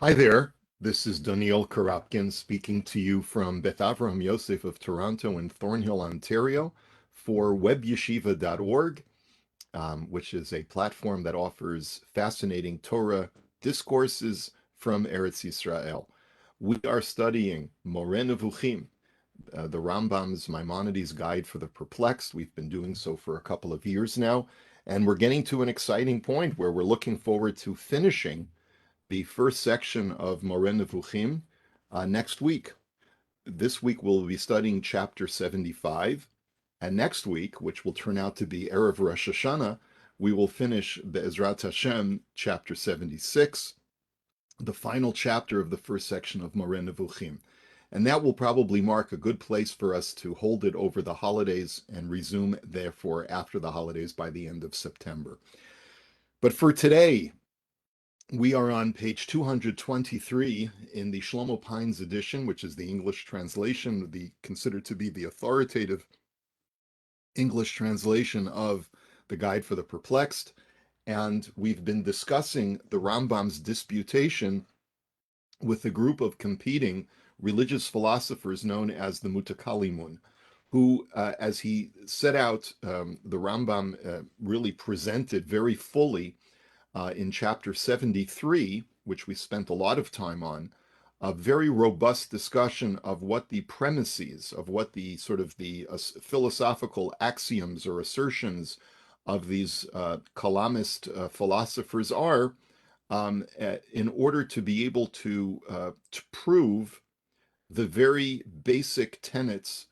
Hi there. This is Daniel Karapkin speaking to you from Beth Avraham Yosef of Toronto in Thornhill, Ontario, for webyeshiva.org, which is a platform that offers fascinating Torah discourses from Eretz Yisrael. We are studying Moreh Nevukhim, the Rambam's Maimonides Guide for the Perplexed. We've been doing so for a couple of years now, and we're getting to an exciting point where we're looking forward to finishing the first section of Moreh Nevukhim next week. This week we'll be studying chapter 75, and next week, which will turn out to be Erev Rosh Hashanah, we will finish Be'ezrat Hashem chapter 76, the final chapter of the first section of Moreh Nevukhim. And that will probably mark a good place for us to hold it over the holidays and resume, therefore, after the holidays by the end of September. But for today, we are on page 223 in the Shlomo Pines edition, which is the English translation, considered to be the authoritative English translation of the Guide for the Perplexed. And we've been discussing the Rambam's disputation with a group of competing religious philosophers known as the Mutakalimun, who, as he set out, the Rambam really presented very fully in chapter 73, which we spent a lot of time on, a very robust discussion of what the premises, of what the sort of the philosophical axioms or assertions of these Kalamist philosophers are, in order to be able to prove the very basic tenets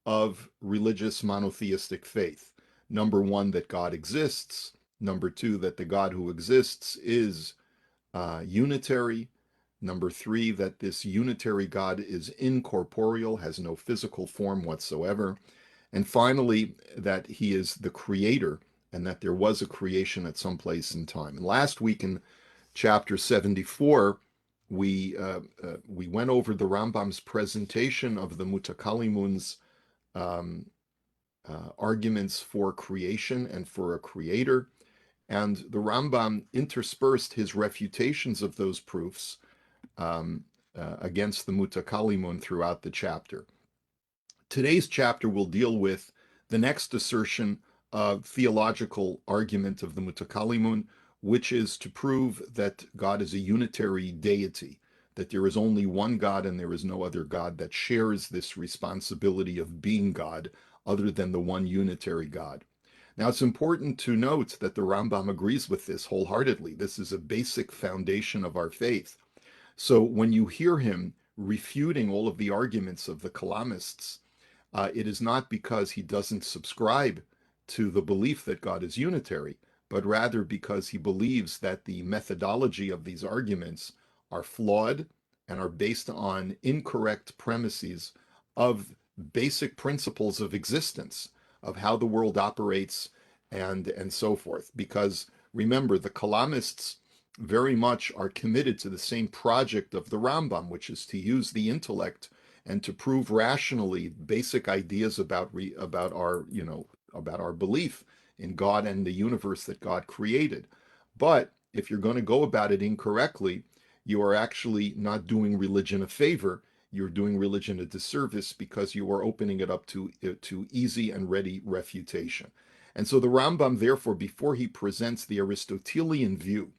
of religious monotheistic faith. Number one, that God exists. Number two, that the God who exists is unitary. Number three, that this unitary God is incorporeal, has no physical form whatsoever. And finally, that he is the creator and that there was a creation at some place in time. And last week in chapter 74, we went over the Rambam's presentation of the Mutakalimun's um, arguments for creation and for a creator. And the Rambam interspersed his refutations of those proofs against the Mutakalimun throughout the chapter. Today's chapter will deal with the next assertion of theological argument of the Mutakalimun, which is to prove that God is a unitary deity, that there is only one God and there is no other God that shares this responsibility of being God other than the one unitary God. Now, it's important to note that the Rambam agrees with this wholeheartedly. This is a basic foundation of our faith. So when you hear him refuting all of the arguments of the Kalamists, it is not because he doesn't subscribe to the belief that God is unitary, but rather because he believes that the methodology of these arguments are flawed and are based on incorrect premises of basic principles of existence, of how the world operates, and so forth. Because remember, the Kalamists very much are committed to the same project of the Rambam, which is to use the intellect and to prove rationally basic ideas about our about our belief in God and the universe that God created. But if you're going to go about it incorrectly, you are actually not doing religion a favor. You're doing religion a disservice because you are opening it up to easy and ready refutation. And so the Rambam, therefore, before he presents the Aristotelian view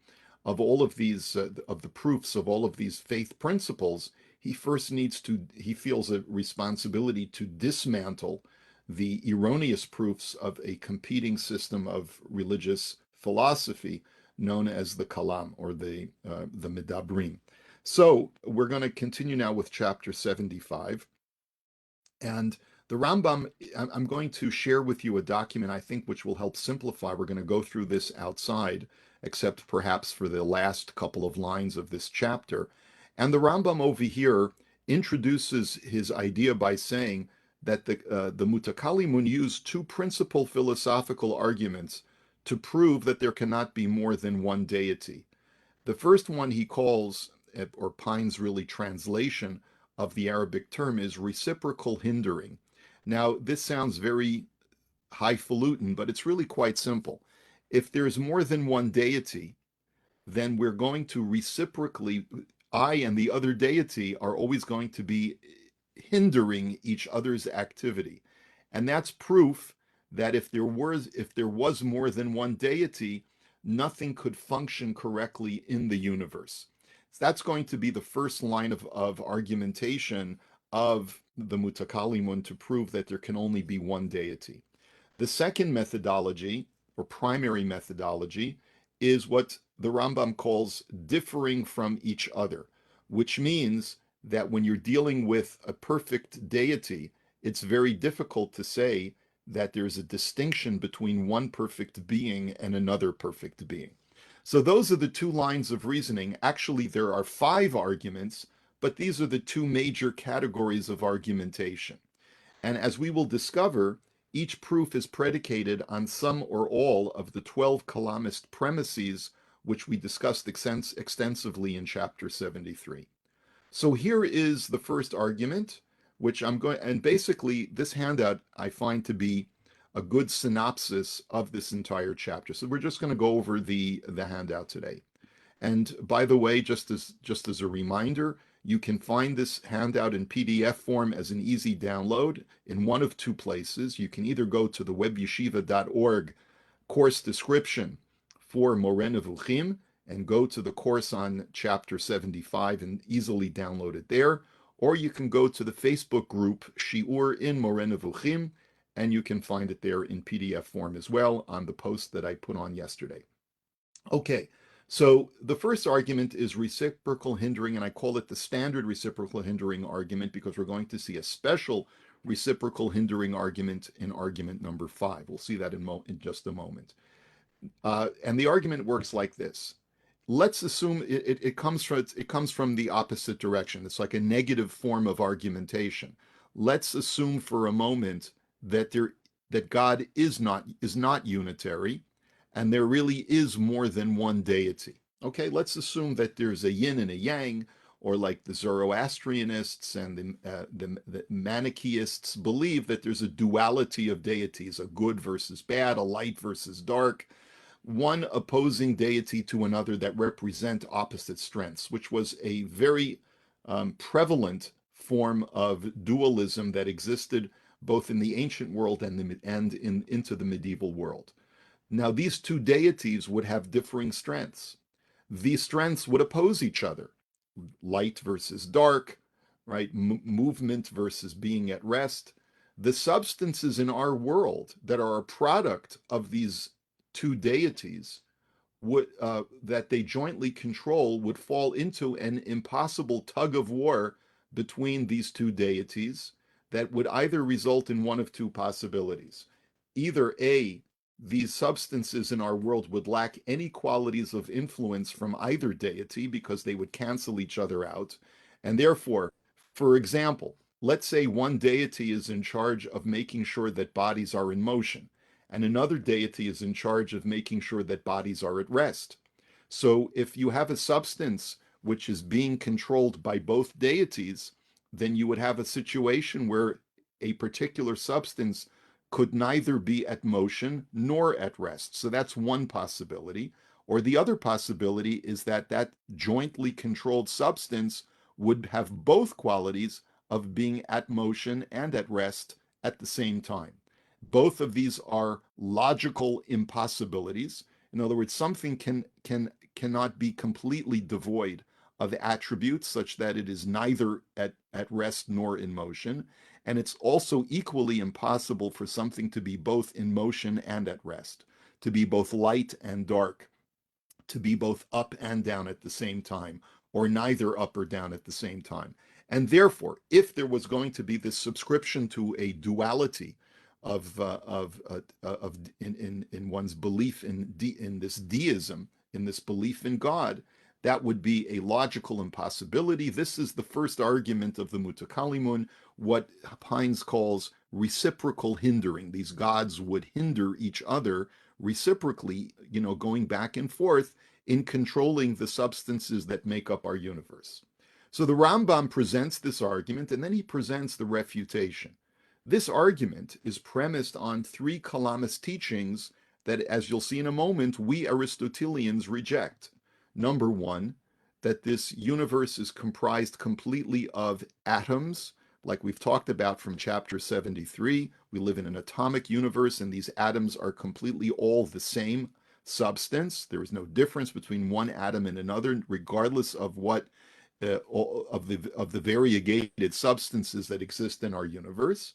of all of these of the proofs of all of these faith principles, he first needs to, he feels a responsibility to dismantle the erroneous proofs of a competing system of religious philosophy known as the Kalam, or the Medabrim. So we're going to continue now with chapter 75. And the Rambam, I'm going to share with you a document I think which will help simplify. We're going to go through this outside, except perhaps for the last couple of lines of this chapter. And the Rambam over here introduces his idea by saying that the Mutakalimun use two principal philosophical arguments to prove that there cannot be more than one deity. The first one he calls, or Pine's really translation of the Arabic term, is reciprocal hindering. Now, this sounds very highfalutin, but it's really quite simple. If there's more than one deity, then we're going to reciprocally I and the other deity are always going to be hindering each other's activity. And that's proof that if there was more than one deity, nothing could function correctly in the universe. So that's going to be the first line of argumentation of the Mutakalimun to prove that there can only be one deity. The second methodology, or primary methodology, is what the Rambam calls differing from each other, which means that when you're dealing with a perfect deity, it's very difficult to say that there's a distinction between one perfect being and another perfect being. So those are the two lines of reasoning. Actually, there are five arguments, but these are the two major categories of argumentation. And as we will discover, each proof is predicated on some or all of the 12 Kalamist premises, which we discussed extensively in chapter 73. So here is the first argument, which I'm going, and basically this handout I find to be a good synopsis of this entire chapter. So we're just going to go over the handout today. And by the way, just as a reminder, you can find this handout in PDF form as an easy download in one of two places. You can either go to the webyeshiva.org course description for Moreh Nevukhim and go to the course on chapter 75 and easily download it there, or you can go to the Facebook group Shiur in Moreh Nevukhim and you can find it there in PDF form as well on the post that I put on yesterday. Okay, so the first argument is reciprocal hindering, and I call it the standard reciprocal hindering argument because we're going to see a special reciprocal hindering argument in argument number 5. We'll see that in just a moment. And the argument works like this. Let's assume it comes from the opposite direction. It's like a negative form of argumentation. Let's assume for a moment that God is not unitary, and there really is more than one deity. Okay, let's assume that there's a yin and a yang, or like the Zoroastrianists and the Manichaeists believe that there's a duality of deities, a good versus bad, a light versus dark, one opposing deity to another that represent opposite strengths, which was a very prevalent form of dualism that existed both in the ancient world into the medieval world. Now, these two deities would have differing strengths. These strengths would oppose each other: light versus dark, right? Movement versus being at rest. The substances in our world that are a product of these two deities that they jointly control would fall into an impossible tug of war between these two deities that would either result in one of two possibilities. Either A, these substances in our world would lack any qualities of influence from either deity because they would cancel each other out. And therefore, for example, let's say one deity is in charge of making sure that bodies are in motion, and another deity is in charge of making sure that bodies are at rest. So if you have a substance which is being controlled by both deities, then you would have a situation where a particular substance could neither be at motion nor at rest. So that's one possibility. Or the other possibility is that that jointly controlled substance would have both qualities of being at motion and at rest at the same time. Both of these are logical impossibilities. In other words, something cannot be completely devoid of attributes such that it is neither at rest nor in motion. And it's also equally impossible for something to be both in motion and at rest, to be both light and dark, to be both up and down at the same time, or neither up or down at the same time. And therefore, if there was going to be this subscription to a duality in one's belief in this deism, in this belief in God, that would be a logical impossibility. This is the first argument of the Mutakalimun, what Hines calls reciprocal hindering. These gods would hinder each other reciprocally, going back and forth in controlling the substances that make up our universe. So the Rambam presents this argument, and then he presents the refutation. This argument is premised on three Kalamist teachings that, as you'll see in a moment, we Aristotelians reject. Number one, that this universe is comprised completely of atoms, like we've talked about from chapter 73. We live in an atomic universe, and these atoms are completely all the same substance. There is no difference between one atom and another, regardless of what of the variegated substances that exist in our universe.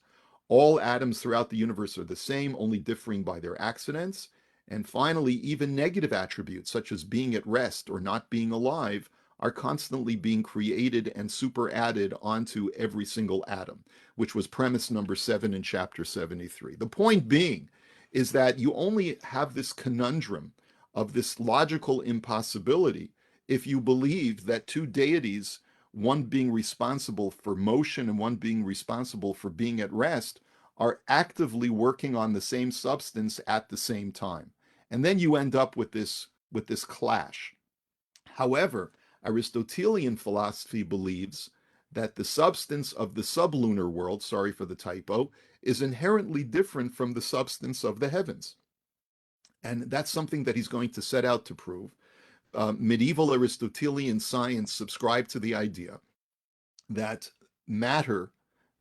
All atoms throughout the universe are the same, only differing by their accidents. And finally, even negative attributes, such as being at rest or not being alive, are constantly being created and super added onto every single atom, which was premise number 7 in chapter 73. The point being is that you only have this conundrum of this logical impossibility if you believe that two deities, one being responsible for motion and one being responsible for being at rest, are actively working on the same substance at the same time. And then you end up with this clash. However, Aristotelian philosophy believes that the substance of the sublunar world, sorry for the typo, is inherently different from the substance of the heavens. And that's something that he's going to set out to prove. Medieval Aristotelian science subscribed to the idea that matter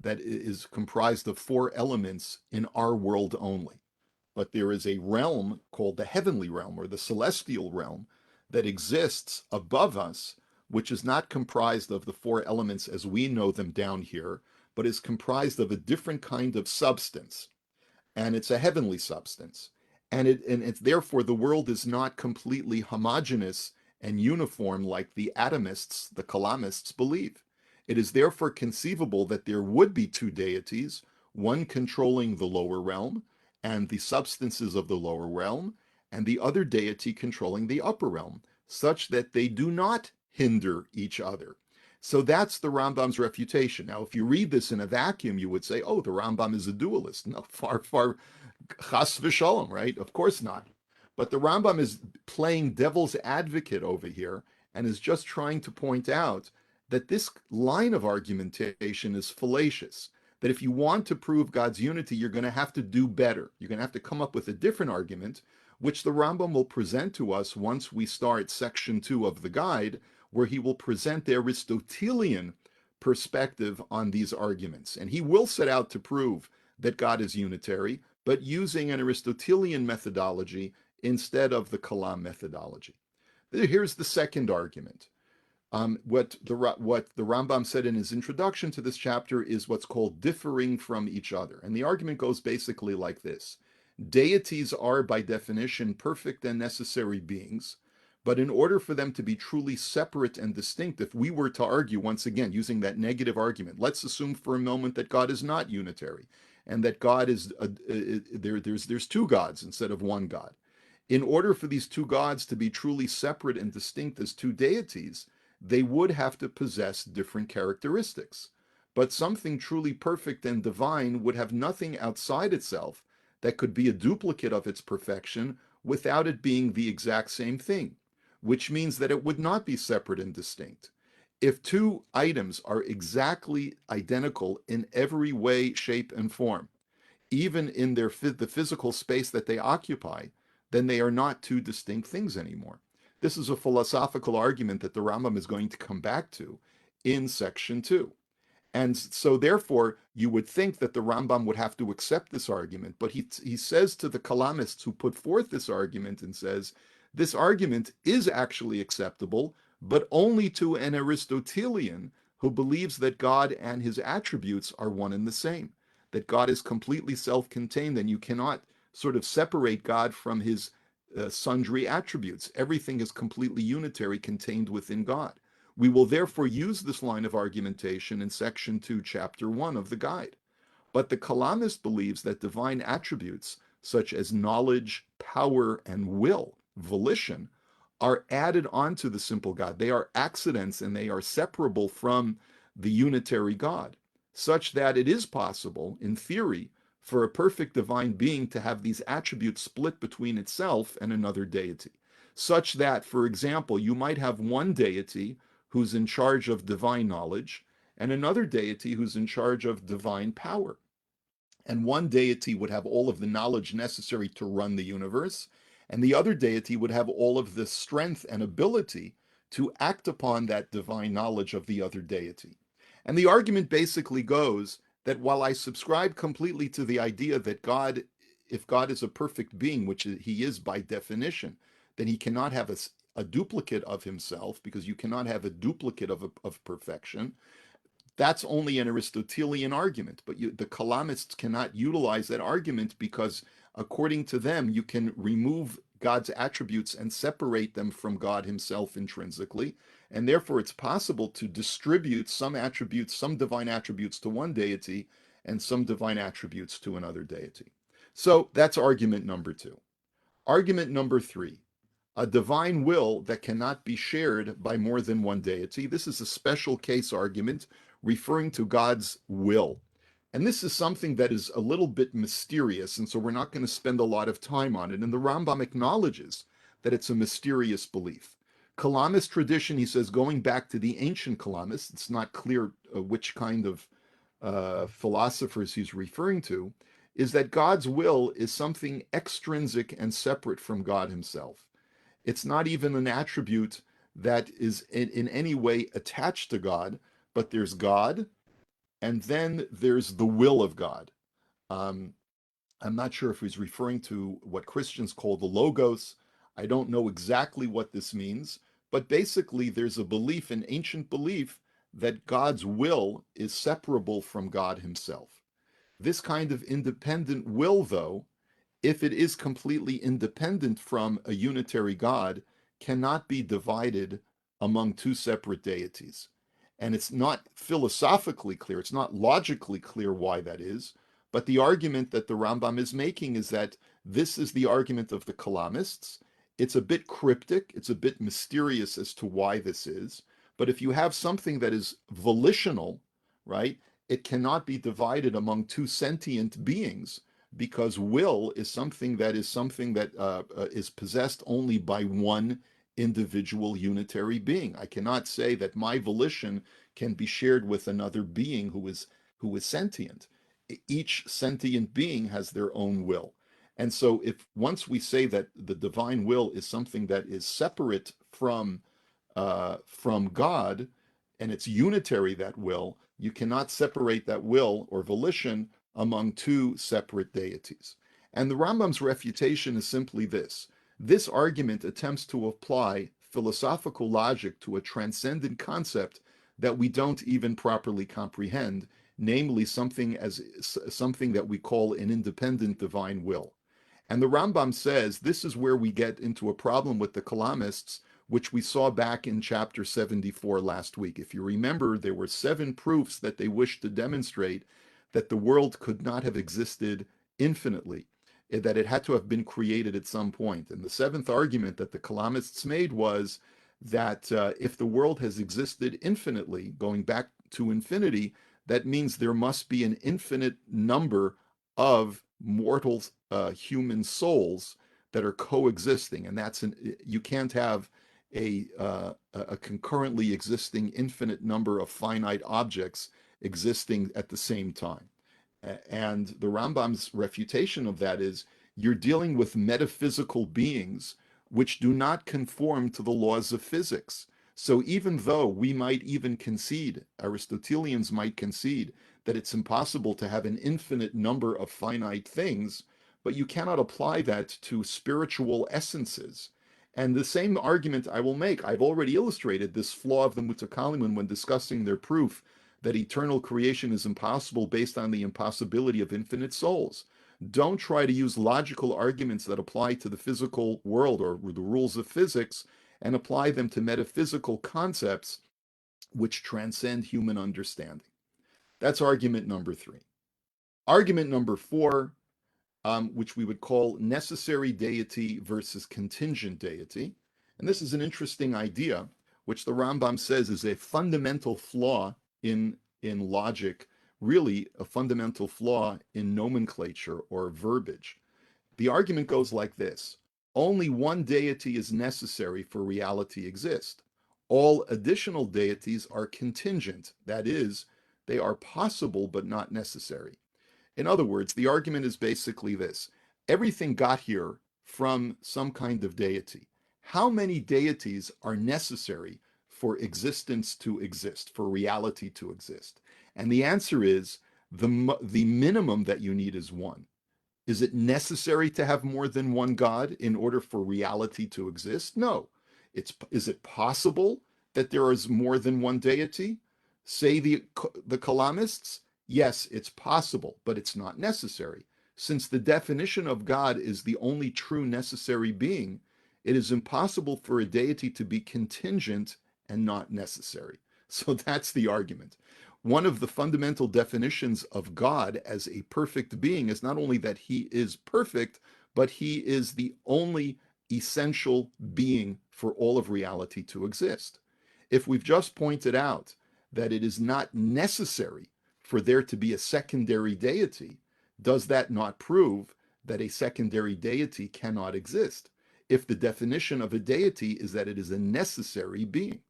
that is comprised of four elements in our world only. But there is a realm called the heavenly realm or the celestial realm that exists above us, which is not comprised of the four elements as we know them down here, but is comprised of a different kind of substance, and it's a heavenly substance. And it's therefore the world is not completely homogeneous and uniform like the atomists, the kalamists, believe. It is therefore conceivable that there would be two deities, one controlling the lower realm and the substances of the lower realm, and the other deity controlling the upper realm, such that they do not hinder each other. So that's the Rambam's refutation. Now, if you read this in a vacuum, you would say, oh, the Rambam is a dualist. No, far, chas v'shalom, right? Of course not. But the Rambam is playing devil's advocate over here and is just trying to point out that this line of argumentation is fallacious. That if you want to prove God's unity, you're going to have to do better. You're going to have to come up with a different argument, which the Rambam will present to us once we start section 2 of the guide, where he will present the Aristotelian perspective on these arguments. And he will set out to prove that God is unitary, but using an Aristotelian methodology instead of the Kalam methodology. Here's the second argument. What the Rambam said in his introduction to this chapter is what's called differing from each other. And the argument goes basically like this. Deities are, by definition, perfect and necessary beings, but in order for them to be truly separate and distinct, if we were to argue, once again, using that negative argument, let's assume for a moment that God is not unitary, and that God is, there's two gods instead of one God. In order for these two gods to be truly separate and distinct as two deities, they would have to possess different characteristics. But something truly perfect and divine would have nothing outside itself that could be a duplicate of its perfection without it being the exact same thing, which means that it would not be separate and distinct. If two items are exactly identical in every way, shape, and form, even in the physical space that they occupy, then they are not two distinct things anymore. This is a philosophical argument that the Rambam is going to come back to in section 2. And so therefore, you would think that the Rambam would have to accept this argument, but he says to the Kalamists who put forth this argument and says, this argument is actually acceptable, but only to an Aristotelian who believes that God and his attributes are one and the same, that God is completely self-contained, and you cannot sort of separate God from his sundry attributes. Everything is completely unitary, contained within God. We will therefore use this line of argumentation in section 2, chapter 1 of the guide. But the Kalamist believes that divine attributes, such as knowledge, power, and will, volition, are added onto the simple God. They are accidents and they are separable from the unitary God, such that it is possible, in theory, for a perfect divine being to have these attributes split between itself and another deity. Such that, for example, you might have one deity who's in charge of divine knowledge, and another deity who's in charge of divine power. And one deity would have all of the knowledge necessary to run the universe, and the other deity would have all of the strength and ability to act upon that divine knowledge of the other deity. And the argument basically goes that while I subscribe completely to the idea that God, if God is a perfect being, which he is by definition, then he cannot have a duplicate of himself, because you cannot have a duplicate of perfection. That's only an Aristotelian argument, but the Kalamists cannot utilize that argument because, according to them, you can remove God's attributes and separate them from God himself intrinsically, and therefore it's possible to distribute some attributes, some divine attributes to one deity and some divine attributes to another deity. So that's argument number two. Argument number three: a divine will that cannot be shared by more than one deity. This is a special case argument referring to God's will. And this is something that is a little bit mysterious, and so we're not going to spend a lot of time on it. And the Rambam acknowledges that it's a mysterious belief. Kalamist tradition, he says, going back to the ancient Kalamists, it's not clear which kind of philosophers he's referring to, is that God's will is something extrinsic and separate from God himself. It's not even an attribute that is in any way attached to God, but there's God, and then there's the will of God. Um, I'm not sure if he's referring to what Christians call the Logos. I don't know exactly what this means, but basically there's a belief, an ancient belief, that God's will is separable from God himself. This kind of independent will, though, if it is completely independent from a unitary God, cannot be divided among two separate deities. And it's not philosophically clear, it's not logically clear why that is, but the argument that the Rambam is making is that this is the argument of the Kalamists. It's a bit cryptic, it's a bit mysterious as to why this is, but if you have something that is volitional, right, it cannot be divided among two sentient beings, because will is something that is possessed only by one individual unitary being. I cannot say that my volition can be shared with another being who is sentient. Each sentient being has their own will. And so if once we say that the divine will is something that is separate from God, and it's unitary, that will, you cannot separate that will or volition among two separate deities. And the Rambam's refutation is simply this. This argument attempts to apply philosophical logic to a transcendent concept that we don't even properly comprehend, namely something that we call an independent divine will. And the Rambam says this is where we get into a problem with the Kalamists, which we saw back in chapter 74 last week. If you remember, there were 7 proofs that they wished to demonstrate that the world could not have existed infinitely, that it had to have been created at some point. And the 7th argument that the Kalamists made was that if the world has existed infinitely, going back to infinity, that means there must be an infinite number of mortal human souls that are coexisting, and you can't have a concurrently existing infinite number of finite objects existing at the same time. And the Rambam's refutation of that is you're dealing with metaphysical beings which do not conform to the laws of physics. So even though we might even concede, Aristotelians might concede, that it's impossible to have an infinite number of finite things, but you cannot apply that to spiritual essences. And the same argument I will make, I've already illustrated this flaw of the Mutakalimun when discussing their proof that eternal creation is impossible based on the impossibility of infinite souls. Don't try to use logical arguments that apply to the physical world or the rules of physics and apply them to metaphysical concepts which transcend human understanding. That's argument number 3. Argument number 4, which we would call necessary deity versus contingent deity. And this is an interesting idea, which the Rambam says is a fundamental flaw in logic, really a fundamental flaw in nomenclature or verbiage. The argument goes like this: only one deity is necessary for reality exist. All additional deities are contingent, that is, they are possible but not necessary. In other words, the argument is basically this: everything got here from some kind of deity. how many deities are necessary for existence to exist, for reality to exist? And the answer is the minimum that you need is one. Is it necessary to have more than one God in order for reality to exist? No. Is it possible that there is more than one deity? Say the Kalamists, yes, it's possible, but it's not necessary. Since the definition of God is the only true necessary being, it is impossible for a deity to be contingent and not necessary. So that's the argument. One of the fundamental definitions of God as a perfect being is not only that he is perfect, but he is the only essential being for all of reality to exist. If we've just pointed out that it is not necessary for there to be a secondary deity, does that not prove that a secondary deity cannot exist? If the definition of a deity is that it is a necessary being.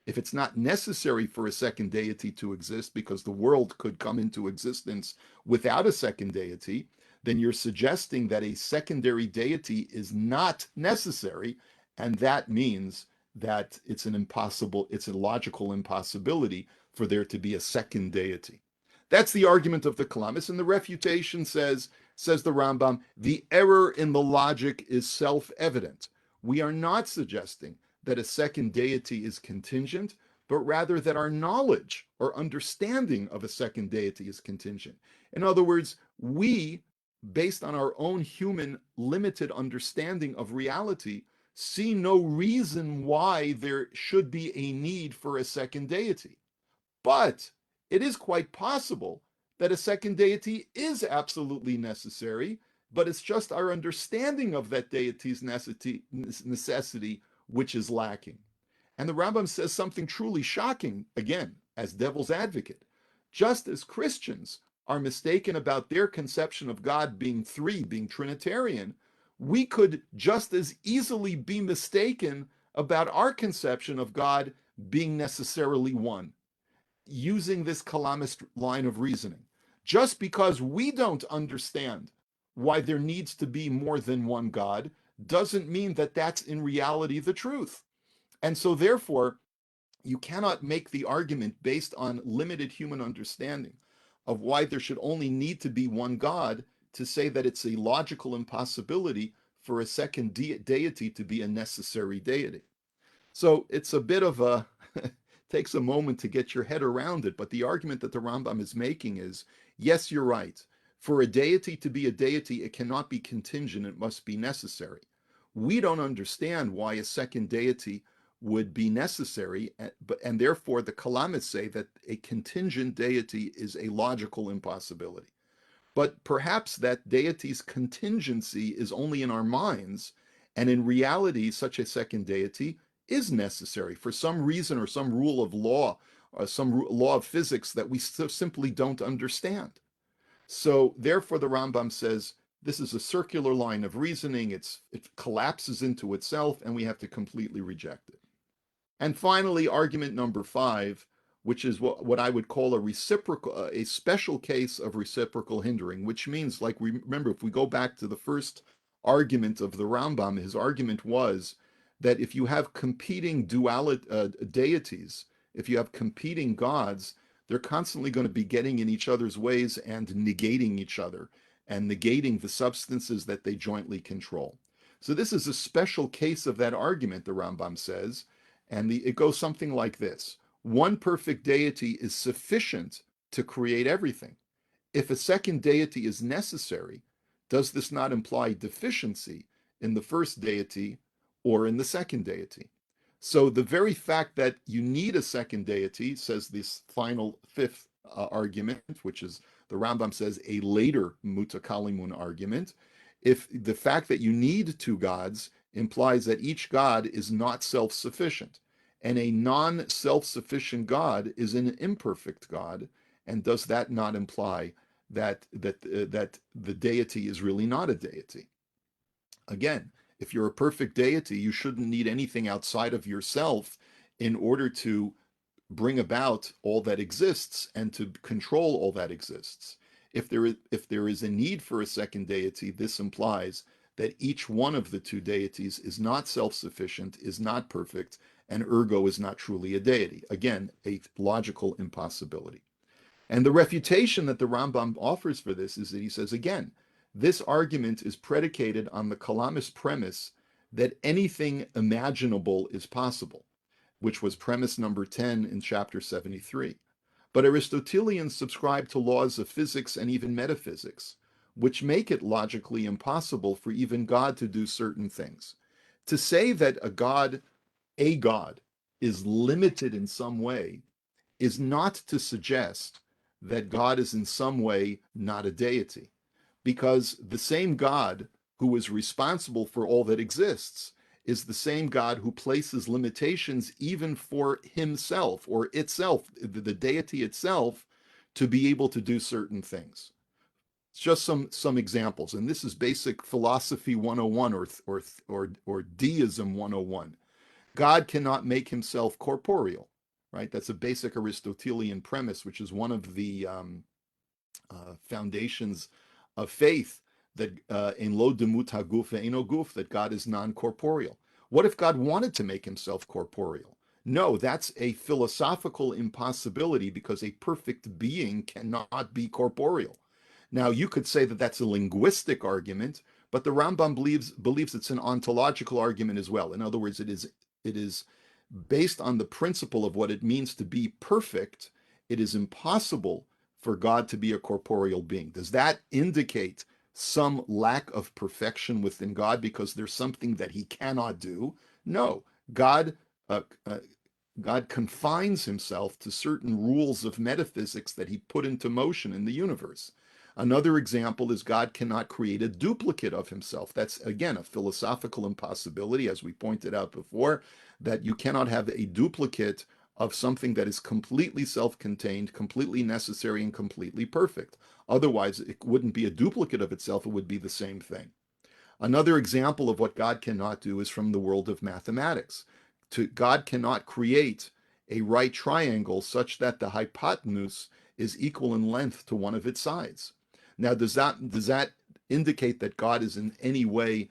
If it's not necessary for a second deity to exist because the world could come into existence without a second deity, then you're suggesting that a secondary deity is not necessary, and that means that it's a logical impossibility for there to be a second deity. That's the argument of the Kalamis, and the refutation says the Rambam, the error in the logic is self-evident. We are not suggesting that a second deity is contingent, but rather that our knowledge or understanding of a second deity is contingent. In other words, we, based on our own human limited understanding of reality, see no reason why there should be a need for a second deity. But it is quite possible that a second deity is absolutely necessary, but it's just our understanding of that deity's necessity which is lacking. And the Rambam says something truly shocking, again, as devil's advocate. Just as Christians are mistaken about their conception of God being three, being Trinitarian, we could just as easily be mistaken about our conception of God being necessarily one, using this Kalamist line of reasoning. Just because we don't understand why there needs to be more than one God doesn't mean that that's in reality the truth. And so, therefore, you cannot make the argument based on limited human understanding of why there should only need to be one God to say that it's a logical impossibility for a second deity to be a necessary deity. So it's a bit of a takes a moment to get your head around it, but the argument that the Rambam is making is, yes, you're right. For a deity to be a deity, it cannot be contingent, it must be necessary. We don't understand why a second deity would be necessary, and therefore the Kalamists say that a contingent deity is a logical impossibility. But perhaps that deity's contingency is only in our minds, and in reality, such a second deity is necessary for some reason or some rule of law or some law of physics that we simply don't understand. So therefore, the Rambam says this is a circular line of reasoning. It collapses into itself, and we have to completely reject it. And finally, argument number 5, which is what I would call a special case of reciprocal hindering, which means, like, remember, if we go back to the first argument of the Rambam, his argument was that if you have competing deities, if you have competing gods, they're constantly going to be getting in each other's ways and negating each other and negating the substances that they jointly control. So this is a special case of that argument, the Rambam says, and it goes something like this. One perfect deity is sufficient to create everything. If a second deity is necessary, does this not imply deficiency in the first deity or in the second deity? So the very fact that you need a second deity, says this final fifth argument, which is, the Rambam says, a later mutakalimun argument. If the fact that you need two gods implies that each god is not self-sufficient, and a non-self-sufficient god is an imperfect god, and does that not imply that the deity is really not a deity? Again, if you're a perfect deity, you shouldn't need anything outside of yourself in order to bring about all that exists and to control all that exists. If there is a need for a second deity, this implies that each one of the two deities is not self-sufficient, is not perfect, and ergo is not truly a deity. Again, a logical impossibility. And the refutation that the Rambam offers for this is that he says, again, this argument is predicated on the Kalamist premise that anything imaginable is possible, which was premise number 10 in chapter 73. But Aristotelians subscribe to laws of physics and even metaphysics, which make it logically impossible for even God to do certain things. To say that a God, is limited in some way is not to suggest that God is in some way not a deity, because the same God who is responsible for all that exists is the same God who places limitations even for himself or itself, the deity itself, to be able to do certain things. It's just some examples, and this is basic philosophy 101 or deism 101. God cannot make himself corporeal, right? That's a basic Aristotelian premise, which is one of the foundations of faith, that in lo demut haguf ve'eno guf, that God is non-corporeal. What if God wanted to make himself corporeal? No, that's a philosophical impossibility, because a perfect being cannot be corporeal. Now, you could say that that's a linguistic argument, but the Rambam believes it's an ontological argument as well. In other words, it is based on the principle of what it means to be perfect. It is impossible for God to be a corporeal being. Does that indicate some lack of perfection within God because there's something that he cannot do? No. God uh, uh, God confines himself to certain rules of metaphysics that he put into motion in the universe. Another example is God cannot create a duplicate of himself. That's, again, a philosophical impossibility, as we pointed out before, that you cannot have a duplicate of something that is completely self-contained, completely necessary, and completely perfect. Otherwise, it wouldn't be a duplicate of itself, it would be the same thing. Another example of what God cannot do is from the world of mathematics. God cannot create a right triangle such that the hypotenuse is equal in length to one of its sides. Now, does that indicate that God is in any way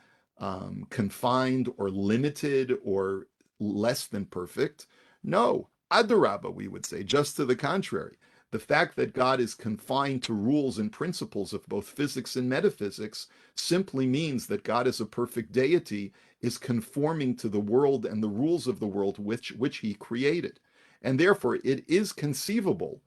confined or limited or less than perfect? No. Adarabba, we would say, just to the contrary. The fact that God is confined to rules and principles of both physics and metaphysics simply means that God as a perfect deity is conforming to the world and the rules of the world which he created. And therefore, it is conceivable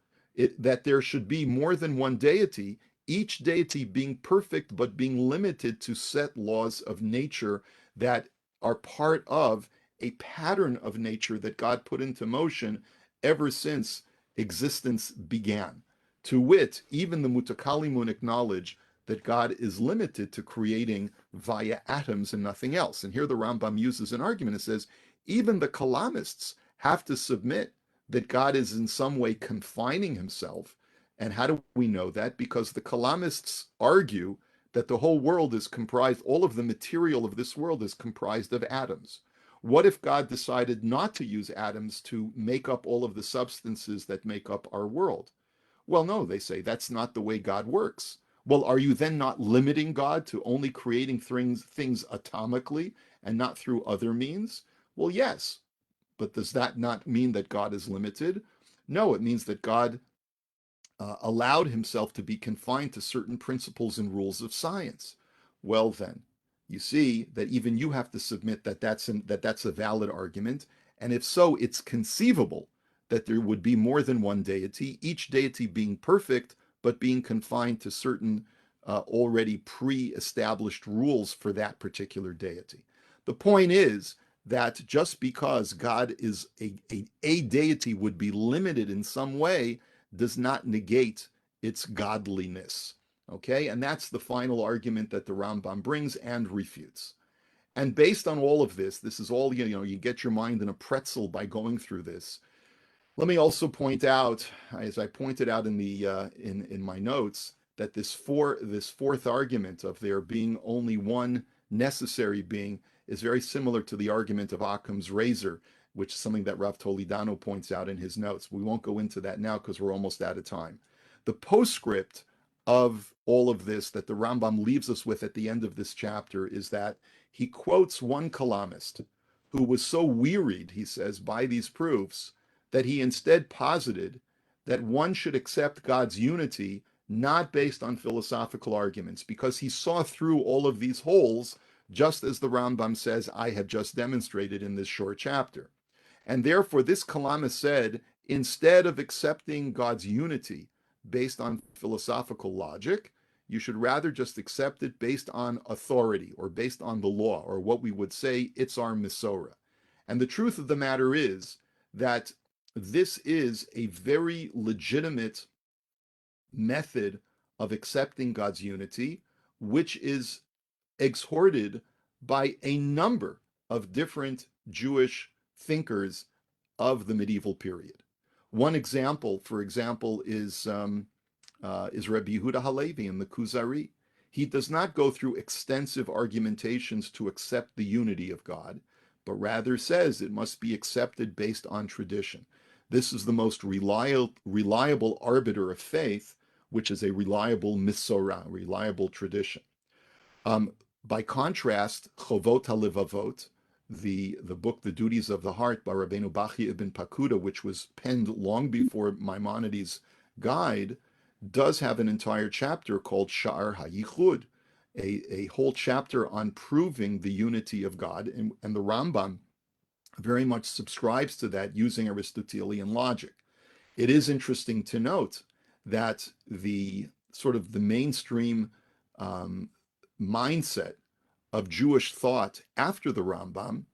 that there should be more than one deity, each deity being perfect but being limited to set laws of nature that are part of a pattern of nature that God put into motion ever since existence began. To wit, even the Mutakalimun acknowledge that God is limited to creating via atoms and nothing else. And here the Rambam uses an argument and says, even the Kalamists have to submit that God is in some way confining himself. And how do we know that? Because the Kalamists argue that the whole world is comprised, all of the material of this world is comprised of atoms. What if God decided not to use atoms to make up all of the substances that make up our world? Well, no, they say that's not the way God works. Well, are you then not limiting God to only creating things atomically and not through other means? Well, yes, but does that not mean that God is limited? No, it means that God allowed himself to be confined to certain principles and rules of science. Well, then, you see that even you have to submit that that's a valid argument, and if so, it's conceivable that there would be more than one deity, each deity being perfect but being confined to certain already pre-established rules for that particular deity. The point is that just because God is a deity would be limited in some way does not negate its godliness. Okay, and that's the final argument that the Rambam brings and refutes. And based on all of this, this is all, you get your mind in a pretzel by going through this. Let me also point out, as I pointed out in the in my notes, that this fourth argument of there being only one necessary being is very similar to the argument of Occam's razor, which is something that Rav Toledano points out in his notes. We won't go into that now because we're almost out of time. The postscript of all of this that the Rambam leaves us with at the end of this chapter is that he quotes one Kalamist who was so wearied, he says, by these proofs that he instead posited that one should accept God's unity not based on philosophical arguments, because he saw through all of these holes, just as the Rambam says, I have just demonstrated in this short chapter. And therefore, this Kalama said, instead of accepting God's unity based on philosophical logic, you should rather just accept it based on authority or based on the law, or what we would say, it's our Misorah. And the truth of the matter is that this is a very legitimate method of accepting God's unity, which is exhorted by a number of different Jewish thinkers of the medieval period. One example, for example, is Rabbi Yehuda Halevi in the Kuzari. He does not go through extensive argumentations to accept the unity of God, but rather says it must be accepted based on tradition. This is the most reliable arbiter of faith, which is a reliable misorah, reliable tradition. Um, by contrast, Chovot HaLevavot, the book The Duties of the Heart by Rabbeinu Bachya ibn Pakuda, which was penned long before Maimonides' guide, does have an entire chapter called Sha'ar HaYichud, a whole chapter on proving the unity of God. And the Rambam very much subscribes to that using Aristotelian logic. It is interesting to note that the sort of the mainstream um, mindset of Jewish thought after the Rambam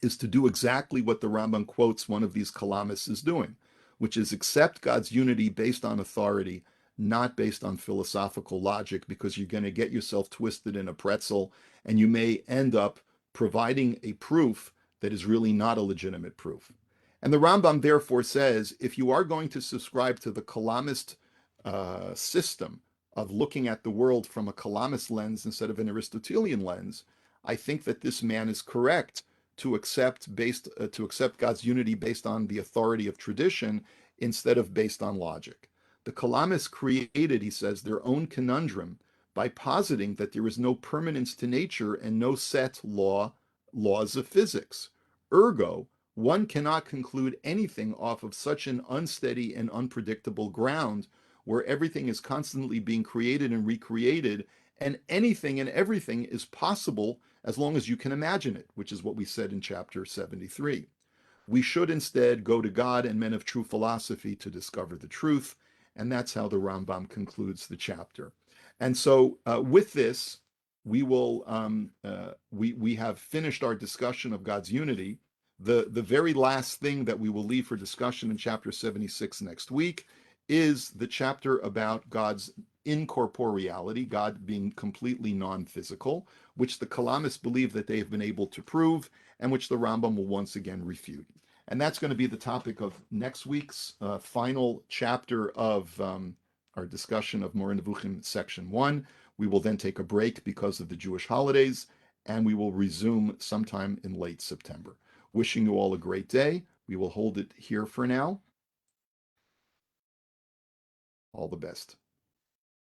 is to do exactly what the Rambam quotes one of these Kalamists is doing, which is accept God's unity based on authority, not based on philosophical logic, because you're going to get yourself twisted in a pretzel and you may end up providing a proof that is really not a legitimate proof. And the Rambam therefore says, if you are going to subscribe to the Kalamist system of looking at the world from a Kalamist lens instead of an Aristotelian lens, I think that this man is correct to accept God's unity based on the authority of tradition instead of based on logic. The Kalamists created, he says, their own conundrum by positing that there is no permanence to nature and no set laws of physics. Ergo, one cannot conclude anything off of such an unsteady and unpredictable ground where everything is constantly being created and recreated, and anything and everything is possible as long as you can imagine it, which is what we said in chapter 73. We should instead go to God and men of true philosophy to discover the truth, and that's how the Rambam concludes the chapter. And so, with this, we have finished our discussion of God's unity. The very last thing that we will leave for discussion in chapter 76 next week is the chapter about God's incorporeality, God being completely non-physical, which the Kalamists believe that they have been able to prove, and which the Rambam will once again refute. And that's going to be the topic of next week's final chapter of our discussion of Moreh Nevukhim section 1. We will then take a break because of the Jewish holidays, and we will resume sometime in late September. Wishing you all a great day. We will hold it here for now. All the best.